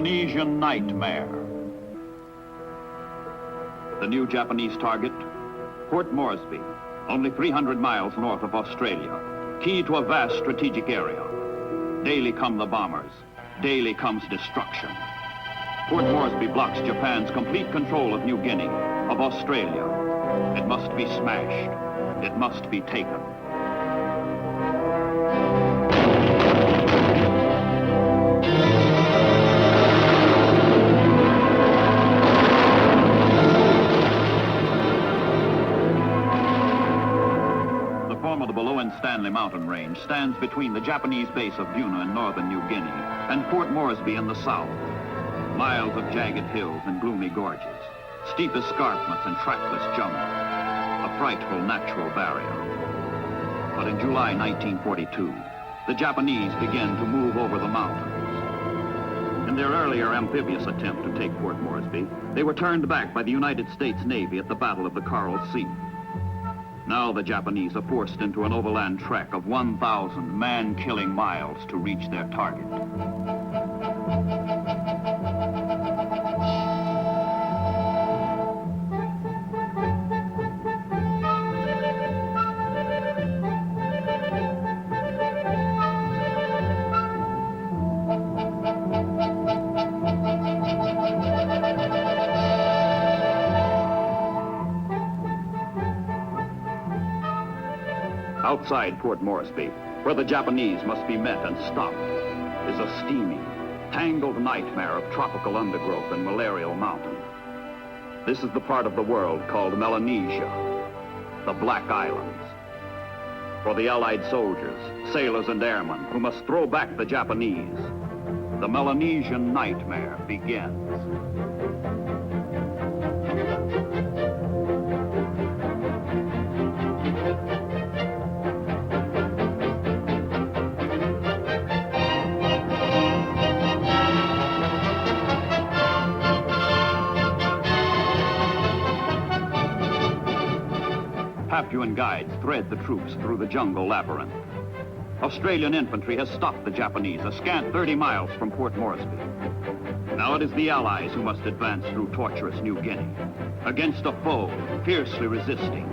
Melanesian nightmare. The new Japanese target, Port Moresby, only 300 miles north of Australia, key to a vast strategic area. Daily come the bombers, daily comes destruction. Port Moresby blocks Japan's complete control of New Guinea, of Australia. It must be smashed. It must be taken. The formidable Stanley mountain range stands between the Japanese base of Buna in northern New Guinea and Port Moresby in the south. Miles of jagged hills and gloomy gorges, steep escarpments and trackless jungle, a frightful natural barrier. But in July 1942, the Japanese began to move over the mountains. In their earlier amphibious attempt to take Port Moresby, they were turned back by the United States Navy at the Battle of the Coral Sea. Now the Japanese are forced into an overland trek of 1,000 man-killing miles to reach their target. Outside Port Moresby, where the Japanese must be met and stopped, is a steamy, tangled nightmare of tropical undergrowth and malarial mountains. This is the part of the world called Melanesia, the Black Islands. For the Allied soldiers, sailors, and airmen who must throw back the Japanese, the Melanesian nightmare begins. Papuan guides thread the troops through the jungle labyrinth. Australian infantry has stopped the Japanese a scant 30 miles from Port Moresby. Now it is the Allies who must advance through tortuous New Guinea, against a foe fiercely resisting.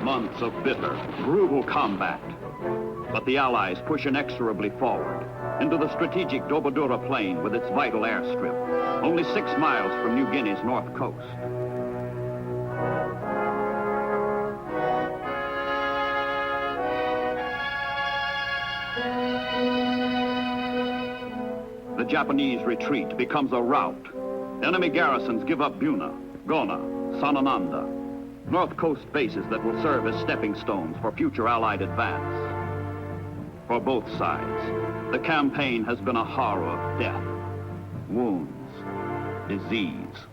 Months of bitter, brutal combat. But the Allies push inexorably forward into the strategic Dobodura Plain with its vital airstrip, only 6 miles from New Guinea's north coast. The Japanese retreat becomes a rout. Enemy garrisons give up Buna, Gona, Sanananda, North Coast bases that will serve as stepping stones for future Allied advance. For both sides, the campaign has been a horror of death, wounds, disease.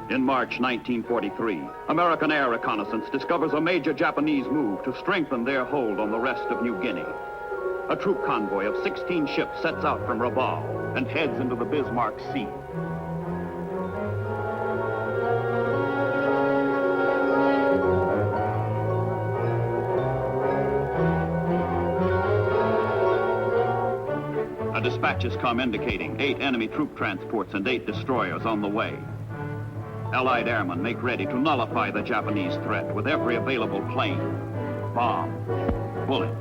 In March 1943, American air reconnaissance discovers a major Japanese move to strengthen their hold on the rest of New Guinea. A troop convoy of 16 ships sets out from Rabaul and heads into the Bismarck Sea. Dispatches come indicating 8 enemy troop transports and 8 destroyers on the way. Allied airmen make ready to nullify the Japanese threat with every available plane, bomb, bullet.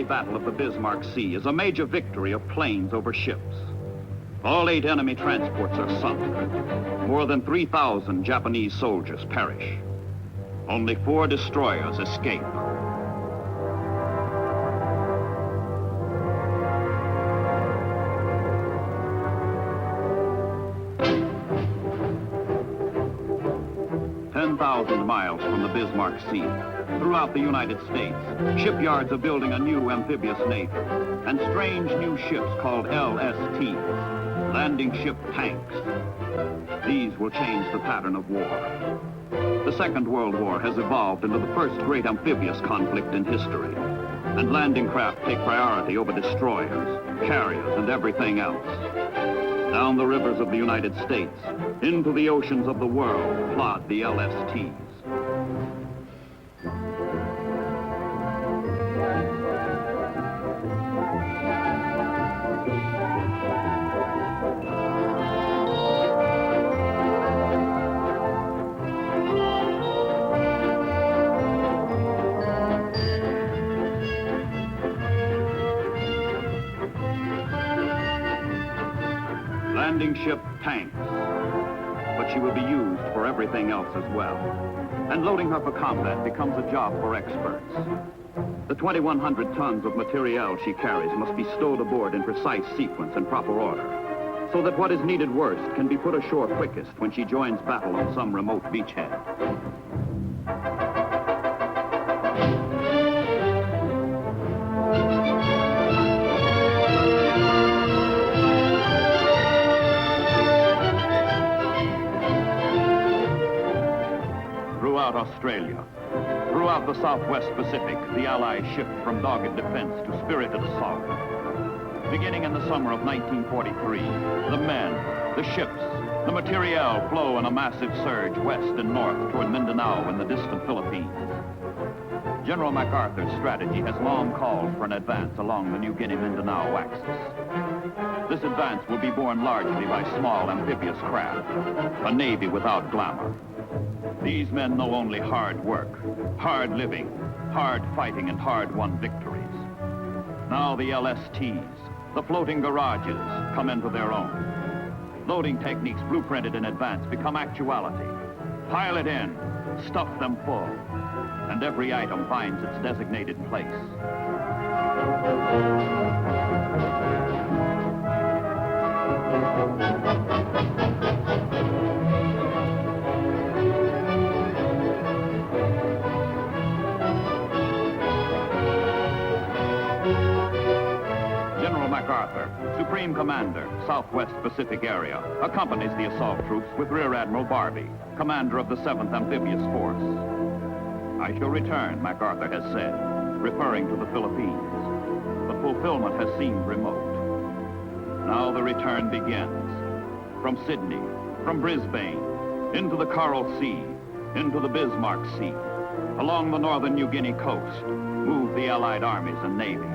Battle of the Bismarck Sea is a major victory of planes over ships. All 8 enemy transports are sunk. More than 3,000 Japanese soldiers perish. Only 4 destroyers escape. Miles from the Bismarck Sea. Throughout the United States, shipyards are building a new amphibious navy and strange new ships called LSTs, landing ship tanks. These will change the pattern of war. The Second World War has evolved into the first great amphibious conflict in history, and landing craft take priority over destroyers, carriers, and everything else. Down the rivers of the United States, into the oceans of the world, plod the LSTs. Landing ship tanks, but she will be used for everything else as well. And loading her for combat becomes a job for experts. The 2,100 tons of materiel she carries must be stowed aboard in precise sequence and proper order, so that what is needed worst can be put ashore quickest when she joins battle on some remote beachhead. Throughout Australia, throughout the Southwest Pacific, the Allies shift from dogged defense to spirited assault. Beginning in the summer of 1943, the men, the ships, the materiel flow in a massive surge west and north toward Mindanao and the distant Philippines. General MacArthur's strategy has long called for an advance along the New Guinea-Mindanao axis. This advance will be borne largely by small amphibious craft, a navy without glamour. These men know only hard work, hard living, hard fighting, and hard-won victories. Now the LSTs, the floating garages, come into their own. Loading techniques blueprinted in advance become actuality. Pile it in, stuff them full, and every item finds its designated place. same commander, Southwest Pacific Area, accompanies the assault troops with Rear Admiral Barbie, commander of the 7th Amphibious Force. I shall return, MacArthur has said, referring to the Philippines. The fulfillment has seemed remote. Now the return begins. From Sydney, from Brisbane, into the Coral Sea, into the Bismarck Sea, along the northern New Guinea coast, move the Allied armies and navies.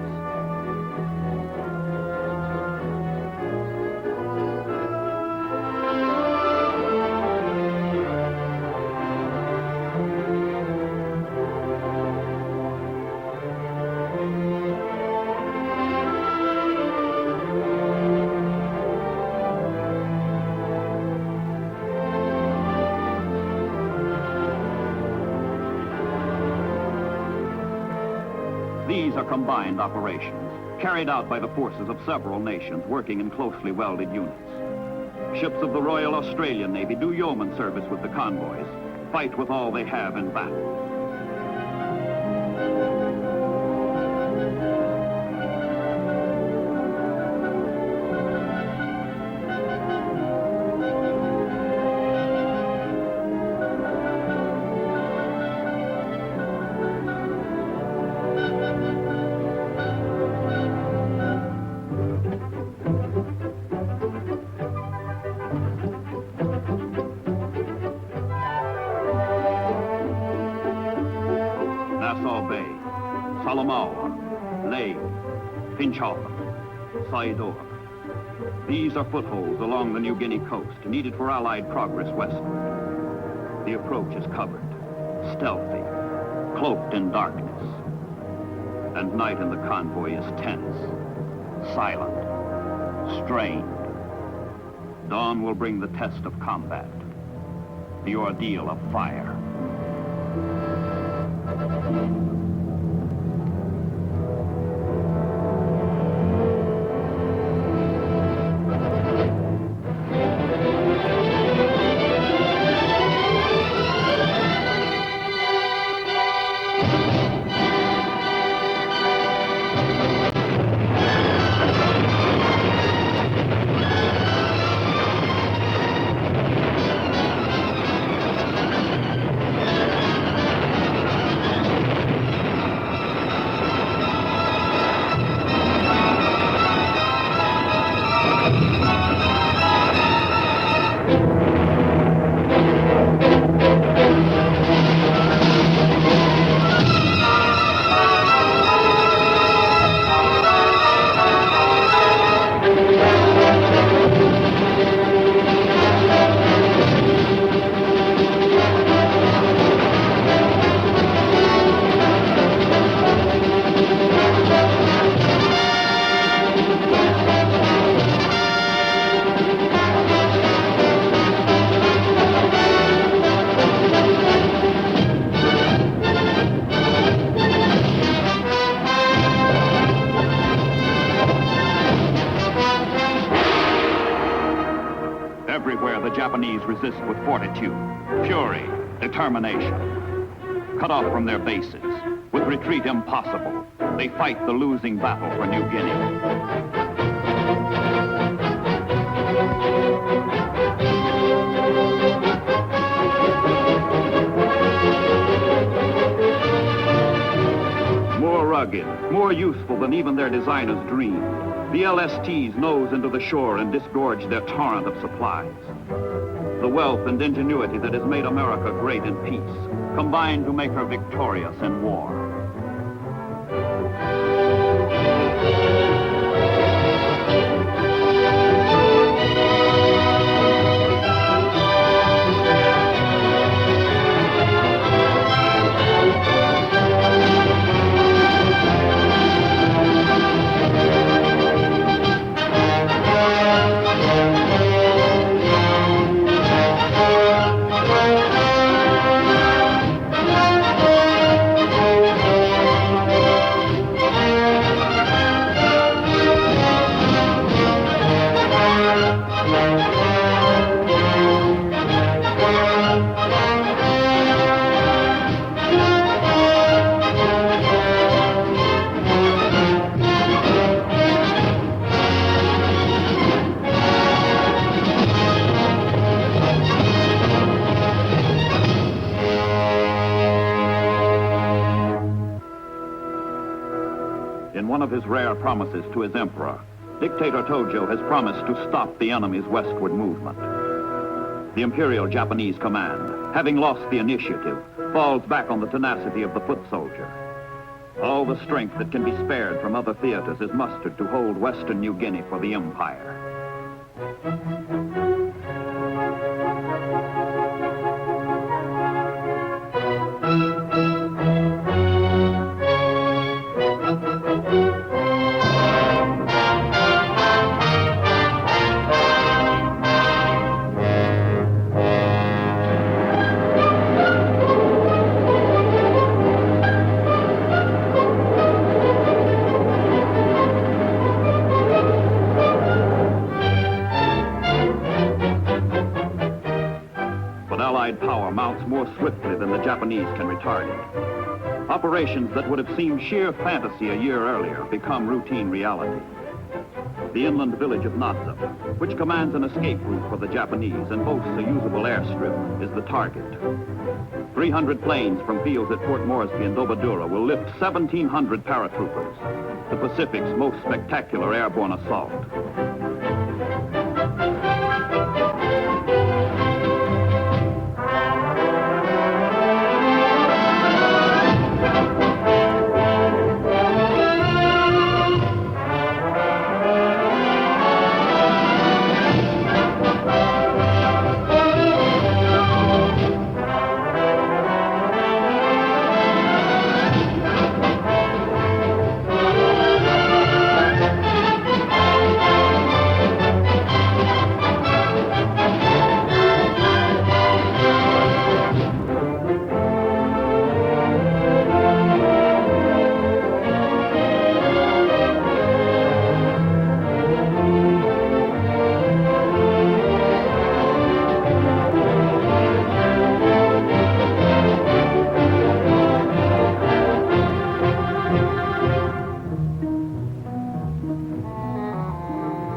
These are combined operations, carried out by the forces of several nations working in closely welded units. Ships of the Royal Australian Navy do yeoman service with the convoys, fight with all they have in battle. These are footholds along the New Guinea coast, needed for Allied progress westward. The approach is covered, stealthy, cloaked in darkness. And night in the convoy is tense, silent, strained. Dawn will bring the test of combat, the ordeal of fire. Japanese resist with fortitude, fury, determination. Cut off from their bases, with retreat impossible, they fight the losing battle for New Guinea. More rugged, more useful than even their designers dreamed, the LSTs nose into the shore and disgorge their torrent of supplies. The wealth and ingenuity that has made America great in peace combine to make her victorious in war. one of his rare promises to his emperor, Dictator Tojo has promised to stop the enemy's westward movement. The Imperial Japanese command, having lost the initiative, falls back on the tenacity of the foot soldier. All the strength that can be spared from other theaters is mustered to hold western New Guinea for the Empire. Power mounts more swiftly than the Japanese can retard it. Operations that would have seemed sheer fantasy a year earlier become routine reality. The inland village of Naza, which commands an escape route for the Japanese and boasts a usable airstrip, is the target. 300 planes from fields at Fort Moresby and Dobadura will lift 1,700 paratroopers, the Pacific's most spectacular airborne assault.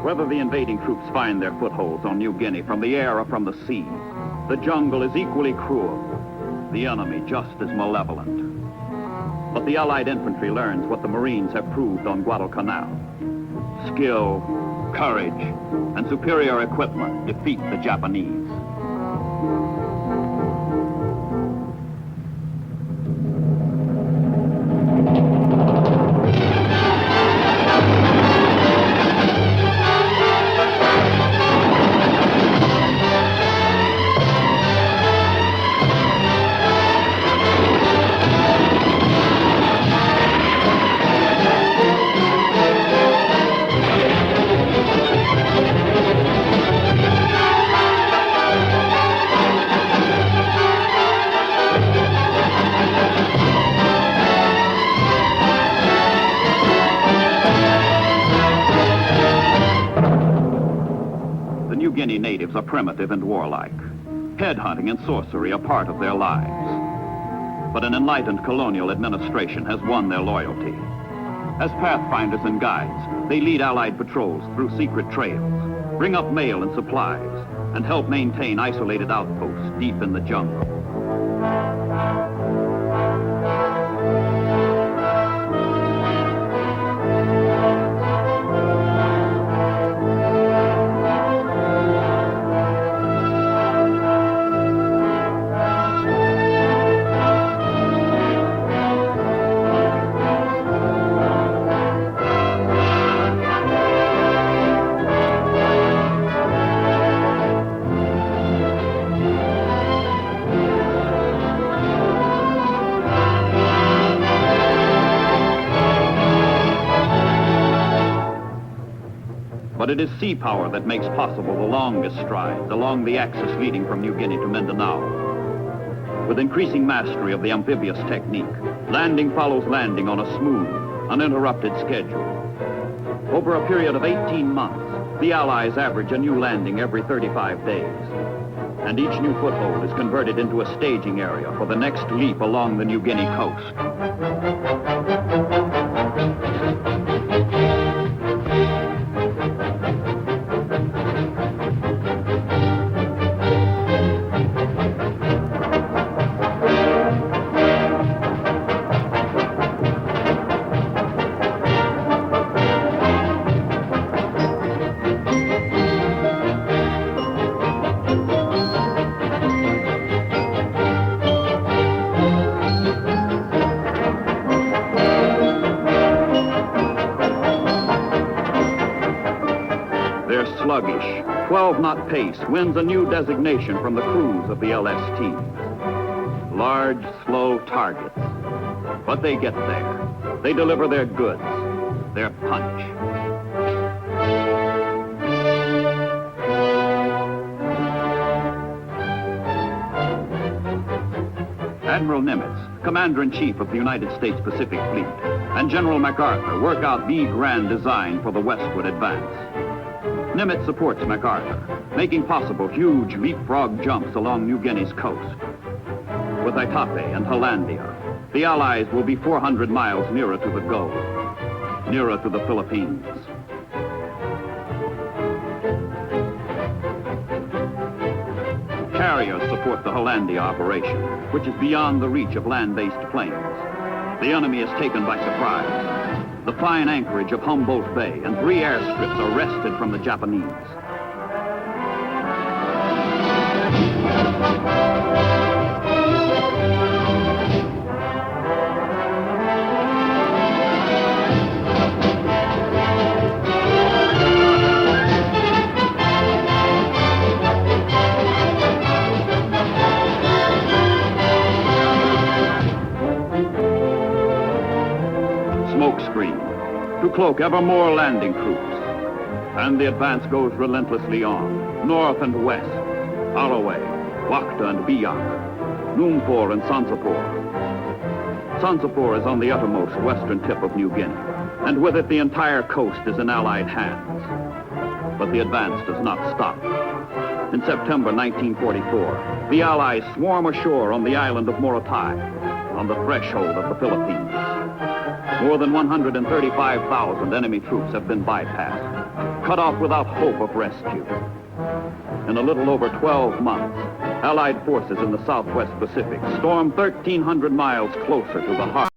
Whether the invading troops find their footholds on New Guinea from the air or from the sea, the jungle is equally cruel, the enemy just as malevolent. But the Allied infantry learns what the Marines have proved on Guadalcanal. Skill, courage, and superior equipment defeat the Japanese. Guinea natives are primitive and warlike. Headhunting and sorcery are part of their lives. But an enlightened colonial administration has won their loyalty. As pathfinders and guides, they lead Allied patrols through secret trails, bring up mail and supplies, and help maintain isolated outposts deep in the jungle. But it is sea power that makes possible the longest strides along the axis leading from New Guinea to Mindanao. With increasing mastery of the amphibious technique, landing follows landing on a smooth, uninterrupted schedule. Over a period of 18 months, the Allies average a new landing every 35 days. And each new foothold is converted into a staging area for the next leap along the New Guinea coast. sluggish, 12-knot pace wins a new designation from the crews of the LST. Large, slow targets. But they get there. They deliver their goods, their punch. Admiral Nimitz, Commander-in-Chief of the United States Pacific Fleet, and General MacArthur work out the grand design for the westward advance. Nimitz supports MacArthur, making possible huge leapfrog jumps along New Guinea's coast. With Itape and Hollandia, the Allies will be 400 miles nearer to the goal, nearer to the Philippines. Carriers support the Hollandia operation, which is beyond the reach of land-based planes. The enemy is taken by surprise. The fine anchorage of Humboldt Bay and 3 airstrips are wrested from the Japanese. Smokescreen to cloak ever more landing troops. And the advance goes relentlessly on, north and west, Alloway, Wakta and Biak, Noonpor and Sansapor. Sansapor is on the uttermost western tip of New Guinea, and with it the entire coast is in Allied hands. But the advance does not stop. In September 1944, the Allies swarm ashore on the island of Morotai, on the threshold of the Philippines. More than 135,000 enemy troops have been bypassed, cut off without hope of rescue. In a little over 12 months, Allied forces in the Southwest Pacific storm 1,300 miles closer to the heart.